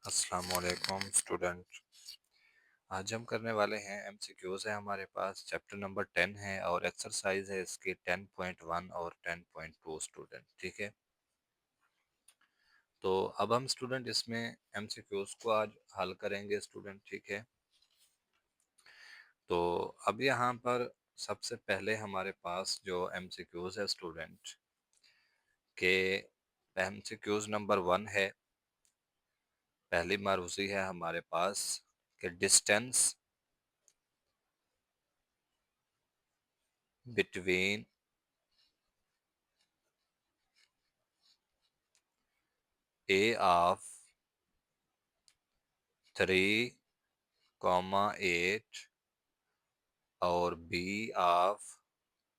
अस्सलाम वालेकुम स्टूडेंट। आज हम करने वाले हैं एमसीक्यूज है हमारे पास चैप्टर नंबर 10 है और एक्सरसाइज है इसकी 10.1 और 10.2 स्टूडेंट। ठीक है, तो अब हम स्टूडेंट इसमें एमसीक्यूज को आज हल करेंगे स्टूडेंट। ठीक है, तो अब यहाँ पर सबसे पहले हमारे पास जो एमसीक्यूज है स्टूडेंट के एमसीक्यूज नंबर 1 है। पहली मारूसी है हमारे पास कि डिस्टेंस बिटवीन ए ऑफ 3,8 और बी ऑफ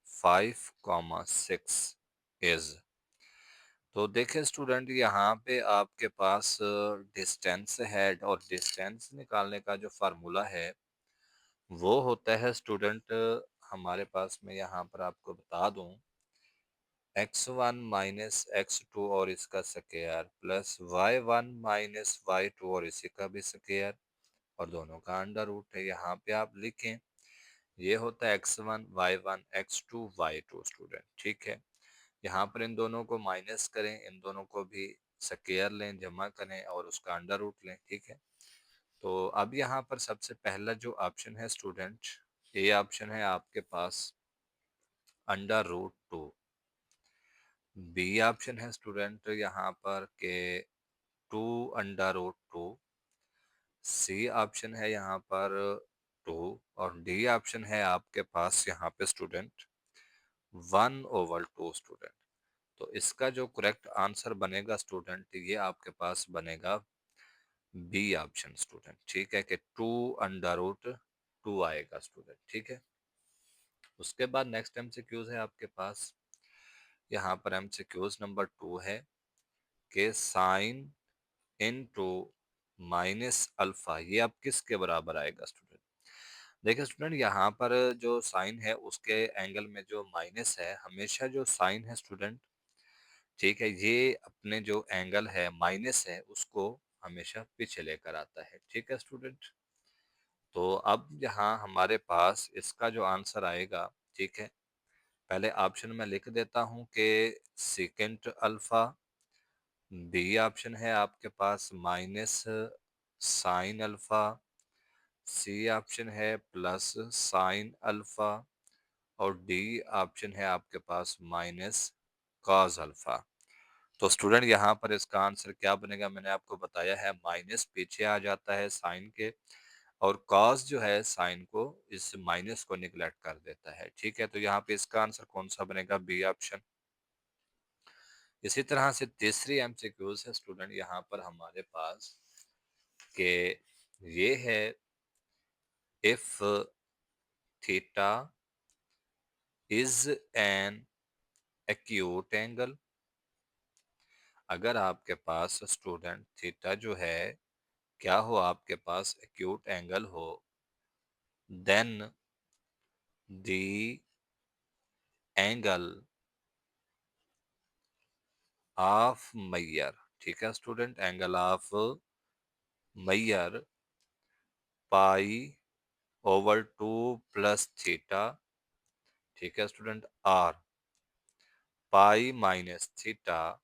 5,6 इज। तो देखिए स्टूडेंट, यहाँ पे आपके पास डिस्टेंस है और डिस्टेंस निकालने का जो फार्मूला है वो होता है स्टूडेंट, हमारे पास मैं यहाँ पर आपको बता दूं, x1 माइनस x2 और इसका square plus y1 minus y2 और इसी का भी स्क्वायर और दोनों का अंडर रूट है। यहाँ पे आप लिखें, ये होता है x1 y1 x2 y2 student. ठीक है, यहाँ पर इन दोनों को माइनस करें, इन दोनों को भी स्क्वायर लें, जमा करें और उसका अंडर रूट लें। ठीक है, तो अब यहाँ पर सबसे पहला जो ऑप्शन है स्टूडेंट, ये ऑप्शन है आपके पास अंडर रूट 2। बी ऑप्शन है स्टूडेंट यहाँ पर के 2 अंडर रूट 2। सी ऑप्शन है यहाँ पर 2 और डी ऑप्शन है आपके पास यहाँ पे स्टूडेंट 1/2 स्टूडेंट। तो इसका जो करेक्ट आंसर बनेगा स्टूडेंट, ये आपके पास बनेगा बी ऑप्शन स्टूडेंट। ठीक है, कि 2 अंडर रूट 2 आएगा स्टूडेंट। ठीक है, उसके बाद नेक्स्ट एमसीक्यूज है आपके पास। यहाँ पर एमसीक्यूज नंबर 2 है कि साइन इनटू माइनस अल्फा, ये अब किसके बराबर आएगा स्टूडेंट। देखिए स्टूडेंट, यहाँ पर जो साइन है उसके एंगल में जो माइनस है, हमेशा जो साइन है स्टूडेंट, ठीक है, ये अपने जो एंगल है माइनस है उसको हमेशा पीछे लेकर आता है। ठीक है स्टूडेंट, तो अब यहाँ हमारे पास इसका जो आंसर आएगा, ठीक है, पहले ऑप्शन में लिख देता हूँ कि सेकेंड अल्फा। बी ऑप्शन है आपके पास minus sine alpha. C option है प्लस साइन अल्फा और डी ऑप्शन है आपके पास माइनस कॉस अल्फा। तो स्टूडेंट यहाँ पर इसका आंसर क्या बनेगा, मैंने आपको बताया है माइनस पीछे आ जाता है साइन के और कॉस जो है साइन को, इस माइनस को निगलेक्ट कर देता है। ठीक है, तो यहाँ पे इसका आंसर कौन सा बनेगा, बी ऑप्शन। इसी तरह से तीसरी एमसीक्यूज है स्टूडेंट यहाँ पर हमारे पास के ये है, if theta is an acute angle. अगर आपके पास स्टूडेंट थीटा जो है क्या हो, आपके पास एक्यूट एंगल हो, देन द एंगल ऑफ मैयर। ठीक है स्टूडेंट, एंगल ऑफ मैयर पाई/2 प्लस थीटा। ठीक है student, or pi minus theta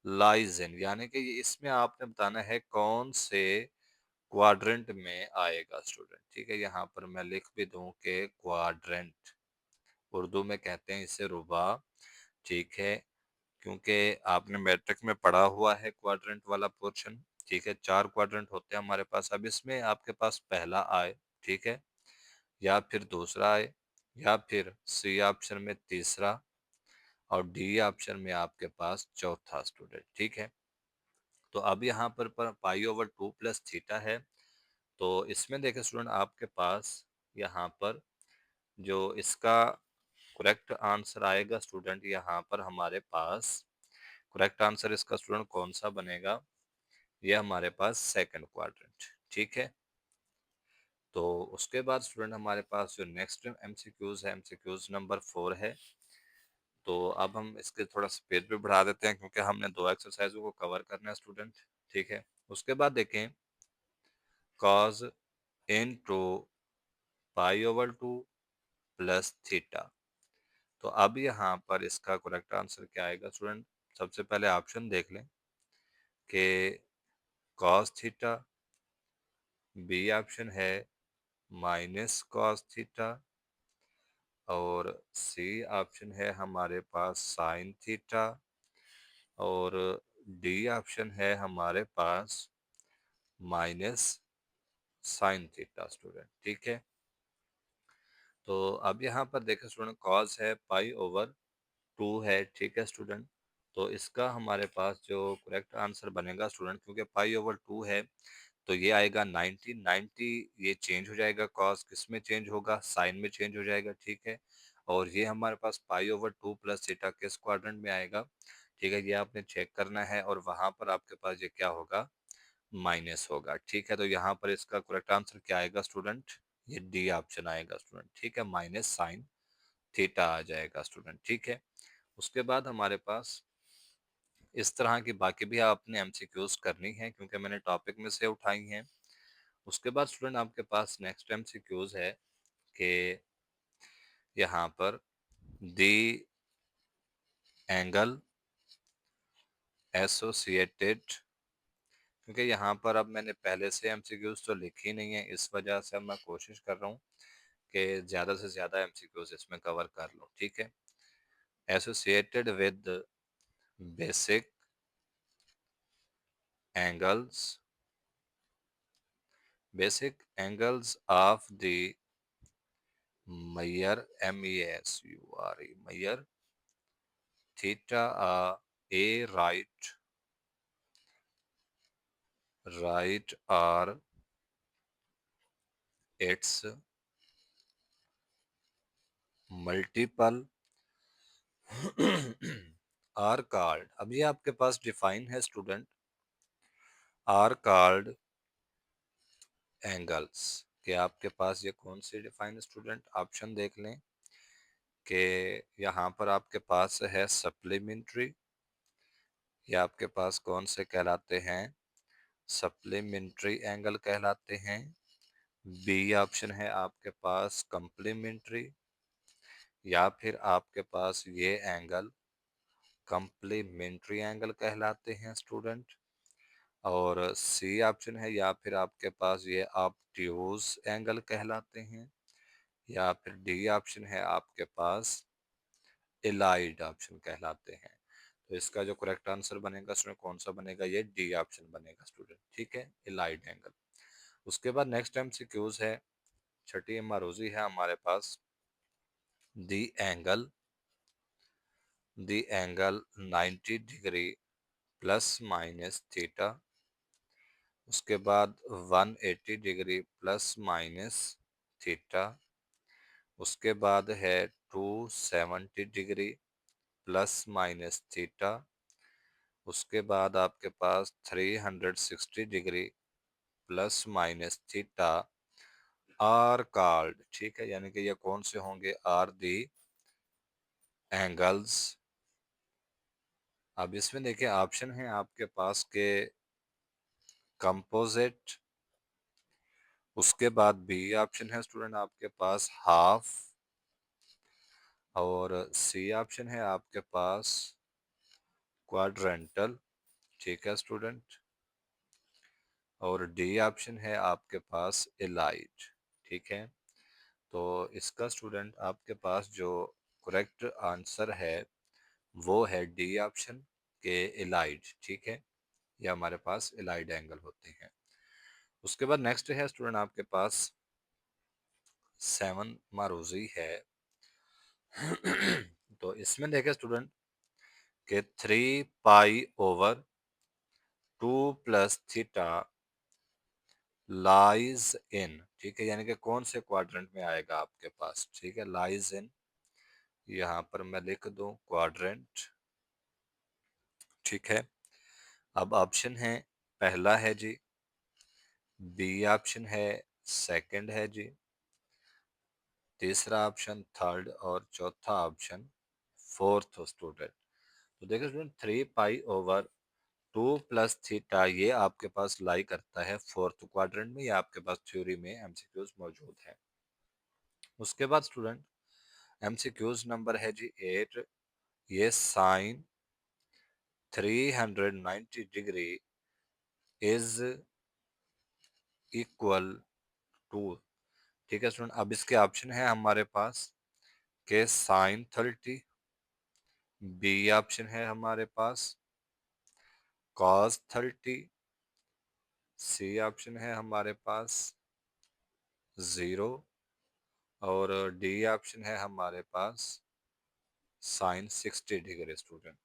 lies in, यानी कि ये इसमें आपने बताना है कौन से क्वाड्रेंट में आएगा स्टूडेंट। ठीक है, यहाँ पर मैं लिख भी दूं कि क्वाड्रेंट, उर्दू में कहते हैं इसे रुबा। ठीक है, क्योंकि आपने मैट्रिक में पढ़ा हुआ है क्वाड्रेंट वाला पोर्शन। ठीक है, 4 क्वाड्रेंट होते हैं हमारे पास। अब इसमें आपके पास पहला आए, ठीक है, या फिर दूसरा आए, या फिर सी ऑप्शन में तीसरा और डी ऑप्शन में आपके पास चौथा स्टूडेंट। ठीक है, तो अब यहाँ पर पाई/2 प्लस थीटा है। तो इसमें देखें स्टूडेंट, आपके पास यहाँ पर जो इसका करेक्ट आंसर आएगा स्टूडेंट, यहाँ पर हमारे पास करेक्ट आंसर इसका स्टूडेंट कौन सा बनेगा, ये हमारे पास सेकंड क्वाड्रेंट। ठीक है, तो उसके बाद स्टूडेंट हमारे पास जो नेक्स्ट एमसीक्यूज है, एमसीक्यूज नंबर 4 है। तो अब हम इसके थोड़ा स्पीड भी बढ़ा देते हैं क्योंकि हमने 2 एक्सरसाइजों को कवर करना है स्टूडेंट। ठीक है। उसके बाद देखें cause into pi over 2 plus theta. तो अब यहाँ पर इसका करेक्ट आंसर क्या आएगा स्टूडेंट? सबसे पहले ऑप्शन देख लें कि कॉस थीटा, बी ऑप्शन है माइनस कॉस थीटा, और सी ऑप्शन है हमारे पास साइन थीटा, और डी ऑप्शन है हमारे पास माइनस साइन थीटा स्टूडेंट। ठीक है। तो अब यहाँ पर देखें स्टूडेंट, कॉस है पाई ओवर 2 है। ठीक है स्टूडेंट। तो इसका हमारे पास जो करेक्ट आंसर बनेगा स्टूडेंट, क्योंकि पाई ओवर 2 है तो ये आएगा 90। 90 ये चेंज हो जाएगा, कॉस किस में चेंज होगा? साइन में चेंज हो जाएगा। ठीक है। और ये हमारे पास पाई ओवर 2 प्लस थीटा किस क्वाड्रेंट में आएगा? ठीक है, ये आपने चेक करना है, और वहां पर आपके पास ये क्या होगा? माइनस होगा। ठीक है। तो यहाँ पर इसका करेक्ट आंसर क्या आएगा स्टूडेंट? ये डी ऑप्शन आएगा स्टूडेंट। ठीक है, माइनस साइन थीटा आ जाएगा स्टूडेंट। ठीक है। उसके बाद हमारे पास इस तरह की बाकी भी आपने एमसीक्यूज करनी है, क्योंकि मैंने टॉपिक में से उठाई हैं। उसके बाद स्टूडेंट आपके पास नेक्स्ट एमसीक्यूज है कि यहाँ पर दी एंगल एसोसिएटेड, क्योंकि यहाँ पर अब मैंने पहले से एमसीक्यूज तो लिखी नहीं है, इस वजह से अब मैं कोशिश कर रहा हूँ कि ज़्यादा से ज़्यादा एमसीक्यूज इसमें कवर कर लूँ। ठीक है। Associated with basic angles, basic angles of the Mayer, MESURE, Mayer, theta, A right or its multiple are called, अब ये आपके पास डिफाइन है स्टूडेंट, आर कॉल्ड एंगल्स। कि आपके पास ये कौन सी डिफाइन स्टूडेंट? ऑप्शन देख लें कि यहाँ पर आपके पास है सप्लीमेंट्री, ये आपके पास कौन से कहलाते हैं? सप्लीमेंट्री एंगल कहलाते हैं। बी ऑप्शन है आपके पास कम्प्लीमेंट्री, या फिर आपके पास ये एंगल कम्प्लीमेंट्री एंगल कहलाते हैं स्टूडेंट। और सी ऑप्शन है या फिर आपके पास ये ऑब्ट्यूज एंगल कहलाते हैं, या फिर डी ऑप्शन है आपके पास इलाइड ऑप्शन कहलाते हैं। तो इसका जो करेक्ट आंसर बनेगा स्टूडेंट कौन सा बनेगा? ये डी ऑप्शन बनेगा स्टूडेंट। ठीक है, इलाइड एंगल। उसके बाद नेक्स्ट एमसीक्यूज है, छठी एमआरओजी है हमारे पास, the angle, the angle 90 degree plus minus theta. उसके बाद 180 डिग्री प्लस माइनस थीटा। उसके बाद है 270 डिग्री प्लस माइनस थीटा। उसके बाद आपके पास 360 degree plus minus theta are called. ठीक है, यानी कि ये कौन से होंगे? Are the angles. अब इसमें देखिए ऑप्शन है आपके पास के कंपोजिट, उसके बाद बी ऑप्शन है स्टूडेंट आपके पास हाफ, और सी ऑप्शन है आपके पास क्वाड्रेंटल। ठीक है स्टूडेंट। और डी ऑप्शन है आपके पास एलाइट। ठीक है। तो इसका स्टूडेंट आपके पास जो करेक्ट आंसर है वो है डी ऑप्शन के एलाइड। ठीक है, ये हमारे पास एलाइड एंगल होते हैं। उसके बाद नेक्स्ट है स्टूडेंट आपके पास 7 मारूजी है। तो इसमें देखें स्टूडेंट कि 3 pi over 2 plus theta lies इन। ठीक है, यानी कि कौन से क्वाड्रेंट में आएगा आपके पास? ठीक है, लाइज इन, यहाँ पर मैं लिख दूं क्वाड्रेंट। ठीक है। अब ऑप्शन है, पहला है जी, बी ऑप्शन है, सेकंड है जी, तीसरा ऑप्शन थर्ड, और चौथा ऑप्शन फोर्थ स्टूडेंट। तो देखिए student 3 pi over 2 plus theta ये आपके पास लाई करता है फोर्थ क्वाड्रेंट में, या आपके पास थ्योरी में एमसीक्यूज मौजूद है। उसके बाद स्टूडेंट एमसीक्यूज नंबर है जी 8। ये sine 390 degree is equal to, ठीक है स्टूडेंट। अब इसके ऑप्शन है हमारे पास के साइन 30, बी ऑप्शन है हमारे पास कॉस 30, सी ऑप्शन है हमारे पास 0, और डी ऑप्शन है हमारे पास साइन 60 डिग्री स्टूडेंट।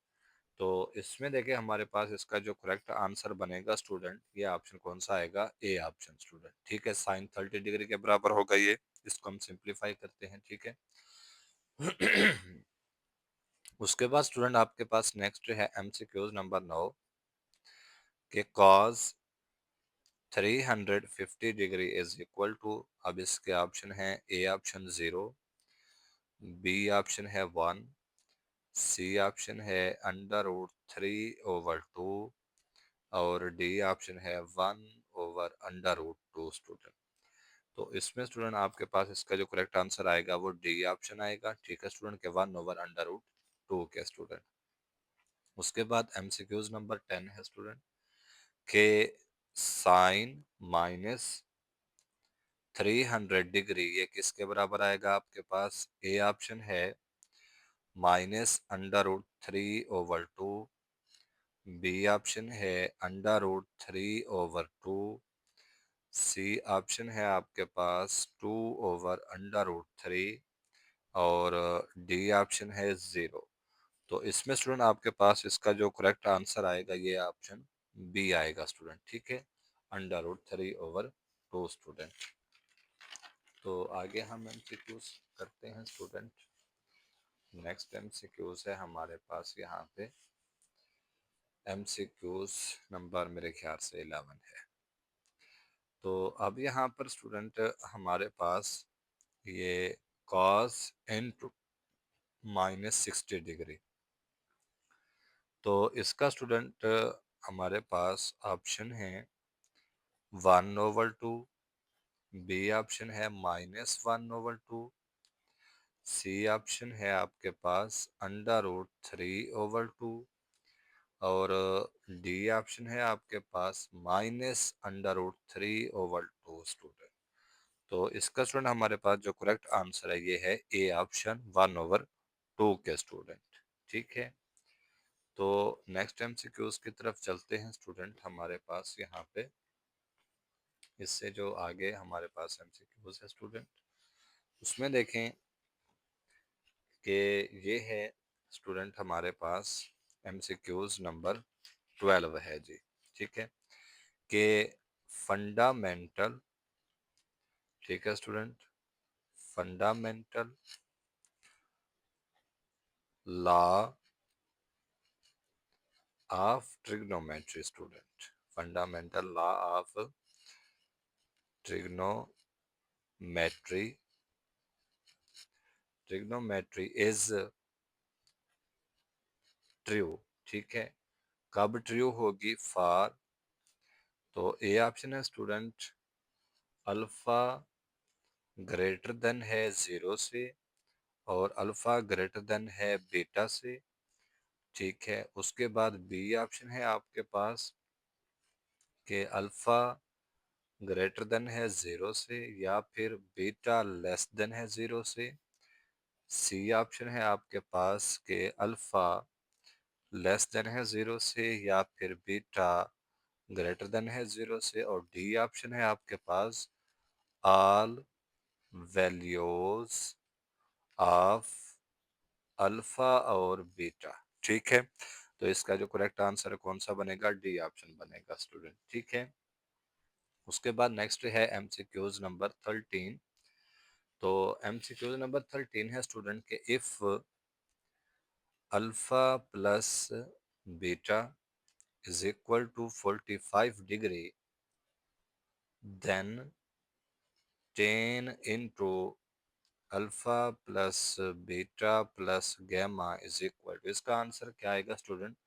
तो इसमें देखिए हमारे पास इसका जो करेक्ट आंसर बनेगा स्टूडेंट, ये ऑप्शन कौन सा आएगा, ए ऑप्शन स्टूडेंट, ठीक है। साइन 30 डिग्री के बराबर होगा ये, इसको हम सिंप्लीफाई करते हैं, ठीक है। उसके बाद स्टूडेंट आपके पास नेक्स्ट है एमसीक्यूज नंबर 9 के cos 350 degree is equal to. अब इसके ऑप्शन है ए ऑप्शन 0, बी ऑप्शन है 1, सी ऑप्शन है √3/2, और डी ऑप्शन है 1/√2 स्टूडेंट। तो इसमें स्टूडेंट आपके पास इसका जो करेक्ट आंसर आएगा वो डी ऑप्शन आएगा, ठीक है स्टूडेंट, के 1/√2 के स्टूडेंट। उसके बाद एमसीक्यूज नंबर 10 है स्टूडेंट के साइन -300 डिग्री ये किसके बराबर आएगा आपके पास। ए ऑप्शन है -√3/2, बी ऑप्शन है √3/2, सी ऑप्शन है आपके पास 2/√3, और डी ऑप्शन है 0। तो इसमें स्टूडेंट आपके पास इसका जो करेक्ट आंसर आएगा ये ऑप्शन बी आएगा स्टूडेंट, ठीक है, √3/2 स्टूडेंट। तो आगे हम एमसीक्यूज करते हैं स्टूडेंट। नेक्स्ट एमसीक्यूज है हमारे पास यहाँ पे एमसीक्यूज नंबर मेरे ख्याल से 11 है। तो अब यहाँ पर स्टूडेंट हमारे पास ये कॉस n -60 डिग्री, तो इसका स्टूडेंट हमारे पास ऑप्शन है 1/2, बी ऑप्शन है -1/2, सी ऑप्शन है आपके पास √3/2, और डी ऑप्शन है आपके पास -√3/2 स्टूडेंट। तो इसका स्टूडेंट हमारे पास जो करेक्ट आंसर है ये है ए ऑप्शन 1/2 के स्टूडेंट, ठीक है। तो नेक्स्ट एमसीक्यूज की तरफ चलते हैं स्टूडेंट। हमारे पास यहाँ पे इससे जो आगे हमारे पास एमसीक्यूज है स्टूडेंट, उसमें देखें कि ये है स्टूडेंट हमारे पास एमसीक्यूज नंबर 12 है जी, ठीक है, कि फंडामेंटल, ठीक है student, fundamental law of trigonometry student, fundamental law of trigonometry, trigonometry is true, ठीक है। कब ट्रू होगी फॉर, तो ए ऑप्शन है स्टूडेंट अल्फा ग्रेटर देन है 0 से, और अल्फा ग्रेटर देन है बीटा से, ठीक है। उसके बाद बी ऑप्शन है आपके पास कि अल्फा ग्रेटर देन है 0 से, या फिर बीटा लेस देन है 0 से। सी ऑप्शन है आपके पास कि अल्फा लेस देन है 0 से, या फिर बीटा ग्रेटर देन है 0 से, और डी ऑप्शन है आपके पास ऑल वैल्यूज ऑफ अल्फा और बीटा, ठीक है। तो इसका जो करेक्ट आंसर कौन सा बनेगा, डी ऑप्शन बनेगा स्टूडेंट, ठीक है। उसके बाद नेक्स्ट है एमसीक्यूज नंबर 13। तो एमसीक्यूज नंबर 13 है स्टूडेंट के if alpha plus beta is equal to 45 degree then 10 into alpha plus beta plus gamma is equal to, इसका आंसर क्या आएगा स्टूडेंट।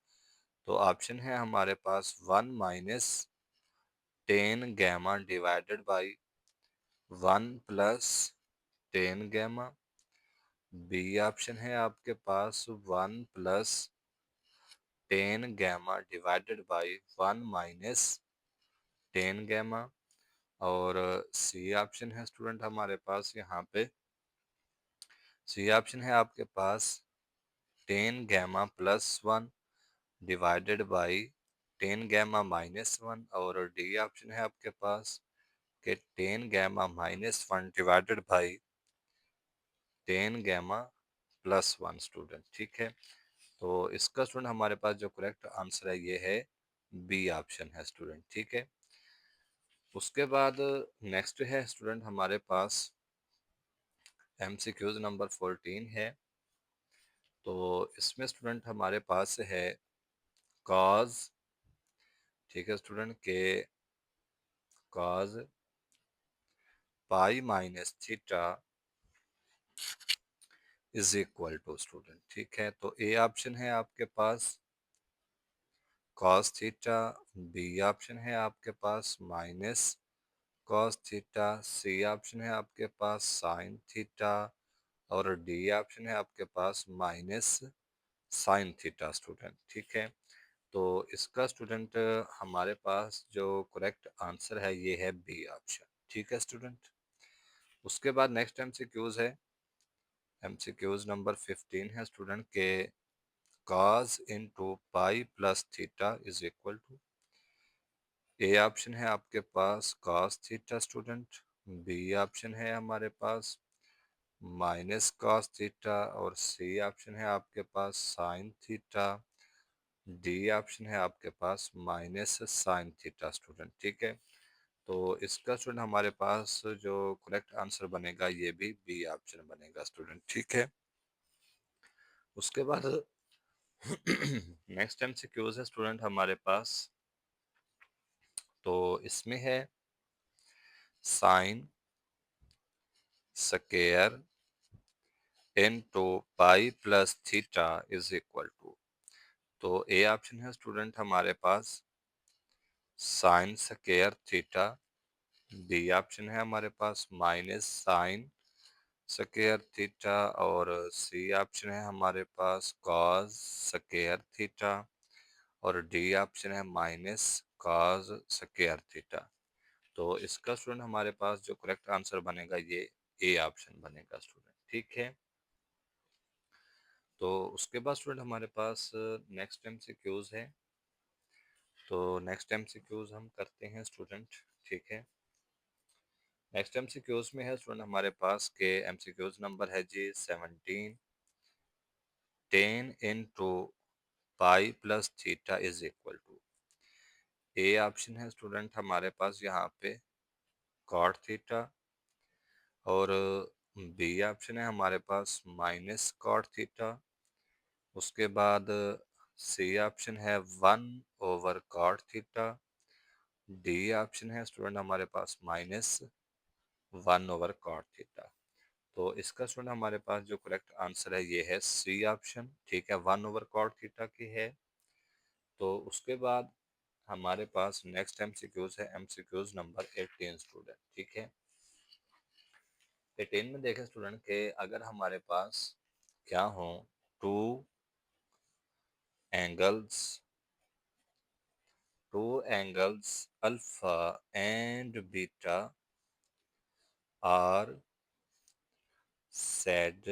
तो ऑप्शन है हमारे पास 1 minus 10 gamma divided by 1 plus 10 gamma. B option है आपके पास 1 plus 10 gamma divided by 1 minus 10 gamma. और सी ऑप्शन है स्टूडेंट हमारे पास यहाँ पे, सी ऑप्शन है आपके पास 10 gamma plus 1 divided by 10 gamma minus 1। और डी ऑप्शन है आपके पास कि 10 gamma minus 1 divided by 10 gamma plus 1 student. ठीक है, तो इसका स्टूडेंट हमारे पास जो करेक्ट आंसर है ये है बी ऑप्शन है स्टूडेंट। ठीक है, उसके बाद नेक्स्ट है स्टूडेंट हमारे पास एमसीक्यूज नंबर 14 है। तो इसमें स्टूडेंट हमारे पास है कॉज, ठीक है स्टूडेंट, के cos pi minus theta is equal to student. ठीक है, तो ए ऑप्शन है आपके पास कॉस थीटा, बी ऑप्शन है आपके पास minus cos theta, C option है आपके पास साइन थीटा, और डी ऑप्शन है आपके पास माइनस साइन थीटा स्टूडेंट। ठीक है, तो इसका स्टूडेंट हमारे पास जो करेक्ट आंसर है ये है बी ऑप्शन। ठीक है स्टूडेंट, उसके बाद नेक्स्ट एमसीक्यूज है, एमसीक्यूज नंबर 15 है स्टूडेंट के cos into pi plus theta is equal to. A option है आपके पास cos theta student, B option है हमारे पास माइनस cos थीटा, और सी ऑप्शन है आपके पास साइन थीटा, डी ऑप्शन है आपके पास माइनस साइन थीटा स्टूडेंट। ठीक है, तो इसका स्टूडेंट हमारे पास जो करेक्ट आंसर बनेगा ये भी बी ऑप्शन बनेगा स्टूडेंट। ठीक है, उसके बाद नेक्स्ट एमसीक्यूज है स्टूडेंट हमारे पास, तो इसमें है sine square into pi plus theta is equal to. तो ए ऑप्शन है स्टूडेंट हमारे पास sine square theta, B option है हमारे पास माइनस साइन स्क्वायर थीटा, और सी ऑप्शन है हमारे पास कॉस स्क्वायर थीटा, और डी ऑप्शन है माइनस कॉस स्क्वायर थीटा। तो इसका स्टूडेंट हमारे पास जो करेक्ट आंसर बनेगा ये ए ऑप्शन बनेगा स्टूडेंट। ठीक है, तो उसके बाद स्टूडेंट हमारे पास नेक्स्ट एमसीक्यूज है। तो नेक्स्ट एमसीक्यूज हम करते हैं स्टूडेंट। ठीक है, नेक्स्ट एमसीक्यूज में है स्टूडेंट हमारे पास के एमसीक्यूज नंबर है जी 17, 10 into pi plus theta is equal to. A option है स्टूडेंट हमारे पास यहाँ पे कॉट थीटा, और बी ऑप्शन है हमारे पास माइनस कॉट थीटा। उसके बाद सी ऑप्शन है 1 over cot theta, D option है स्टूडेंट हमारे पास माइनस 1 ओवर कॉट थीटा। तो इसका स्टूडेंट हमारे पास जो करेक्ट आंसर है ये है सी ऑप्शन। ठीक है, 1 ओवर कॉट थीटा की है। तो उसके बाद हमारे पास नेक्स्ट एमसीक्यूज है एमसीक्यूज नंबर 18 स्टूडेंट। ठीक है, 18 में देखें स्टूडेंट के अगर हमारे पास क्या हो two angles, alpha and beta are said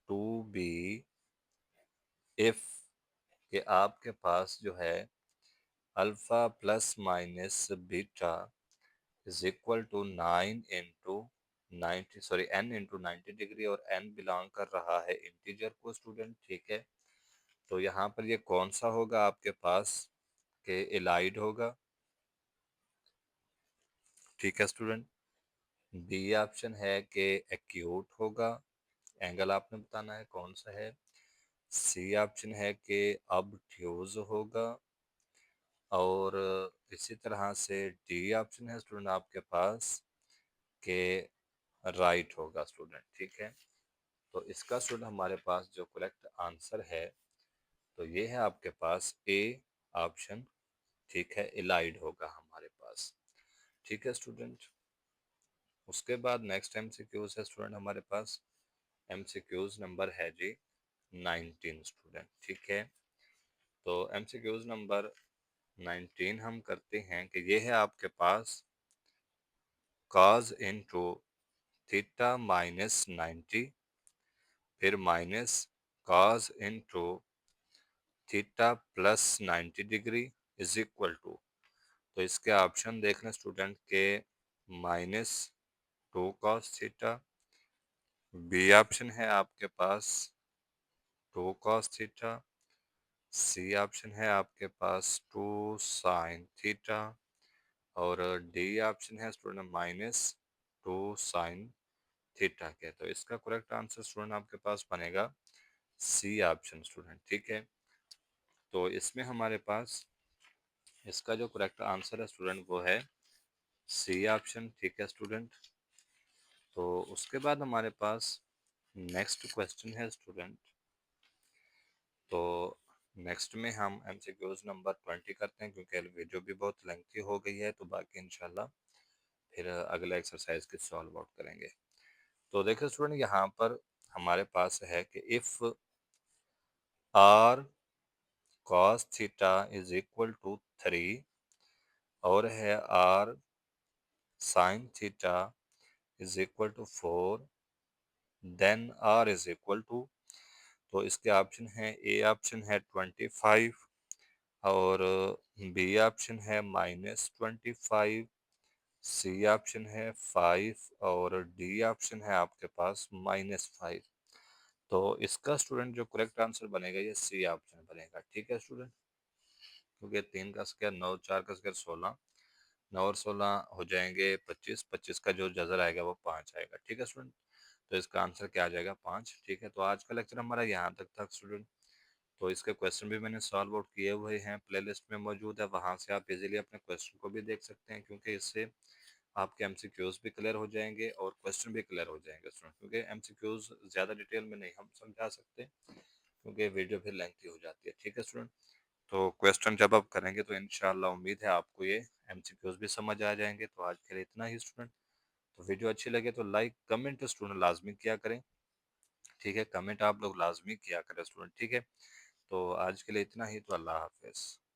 to be if, कि आपके पास जो है alpha plus minus beta is equal to 9 into 90 degree, और n बिलोंग कर रहा है इंटीजर को स्टूडेंट। ठीक है, तो यहाँ पर ये कौन सा होगा आपके पास के एलाइड होगा। ठीक है स्टूडेंट, बी ऑप्शन है कि एक्यूट होगा, एंगल आपने बताना है कौन सा है। सी ऑप्शन है कि ऑब्ट्यूज होगा, और इसी तरह से डी ऑप्शन है स्टूडेंट आपके पास के राइट होगा स्टूडेंट। ठीक है, तो इसका स्टूडेंट हमारे पास जो करेक्ट आंसर है तो ये है आपके पास ए ऑप्शन, ठीक है, इलाइड होगा हमारे पास। ठीक है स्टूडेंट। उसके बाद नेक्स्ट एमसीक्यूज है स्टूडेंट हमारे पास, एमसीक्यूज नंबर है जी 19 स्टूडेंट। ठीक है, तो एमसीक्यूज नंबर 19 हम करते हैं कि ये है आपके पास cos इंटू थीटा माइनस 90, फिर minus cos into theta plus 90 degree is equal to, तो इसके ऑप्शन देख लें स्टूडेंट के minus 2 cos theta, B option है आपके पास 2 cos थीटा, सी ऑप्शन है आपके पास 2 sin थीटा, और डी ऑप्शन है स्टूडेंट माइनस 2 sin थीटा के। तो इसका करेक्ट आंसर स्टूडेंट आपके पास बनेगा सी ऑप्शन स्टूडेंट। ठीक है, तो इसमें हमारे पास इसका जो करेक्ट आंसर है स्टूडेंट वो है सी ऑप्शन। ठीक है स्टूडेंट। तो उसके बाद हमारे पास नेक्स्ट क्वेश्चन है स्टूडेंट, तो नेक्स्ट में हम एमसीक्यूज नंबर 20 करते हैं, क्योंकि वीडियो भी बहुत लेंथी हो गई है, तो बाकी इंशाल्लाह फिर अगला एक्सरसाइज की सॉल्व आउट करेंगे। तो देखिए स्टूडेंट, यहाँ पर हमारे पास है कि if R cos theta is equal to 3 और है R sin theta is equal to 4, then R is equal to, तो इसके ऑप्शन है ए ऑप्शन है 25, और बी ऑप्शन है -25, सी ऑप्शन है 5, और डी ऑप्शन है आपके पास -5। तो इसका स्टूडेंट जो करेक्ट आंसर बनेगा ये सी ऑप्शन बनेगा। ठीक है स्टूडेंट, क्योंकि 3 का स्क्वायर 9, 4 का स्क्वायर 16, 9 और 16 हो जाएंगे 25, 25 का जो जजर आएगा वो 5 आएगा। ठीक है स्टूडेंट, तो इसका आंसर क्या आ जाएगा 5। ठीक है, तो आज का लेक्चर हमारा यहाँ तक था स्टूडेंट। तो इसके क्वेश्चन भी मैंने सॉल्व आउट किए हुए हैं, प्लेलिस्ट में मौजूद है, वहाँ से आप इजीली अपने क्वेश्चन को भी देख सकते हैं, क्योंकि इससे आपके एमसीक्यूज भी क्लियर हो जाएंगे और क्वेश्चन भी क्लियर हो जाएंगे स्टूडेंट, क्योंकि एमसीक्यूज ज़्यादा डिटेल में नहीं हम समझा सकते, क्योंकि वीडियो फिर लेंथी हो जाती है। ठीक है स्टूडेंट, तो क्वेश्चन जब आप करेंगे तो इंशाल्लाह उम्मीद है आपको ये एमसीक्यूज भी समझ आ जाएंगे। तो आज के लिए इतना ही स्टूडेंट। तो वीडियो अच्छी लगे तो लाइक कमेंट स्टूडेंट लाजमी किया करें। ठीक है, कमेंट आप लोग लाजमी किया करें स्टूडेंट। ठीक है, तो आज के लिए इतना ही, तो अल्लाह हाफिज़।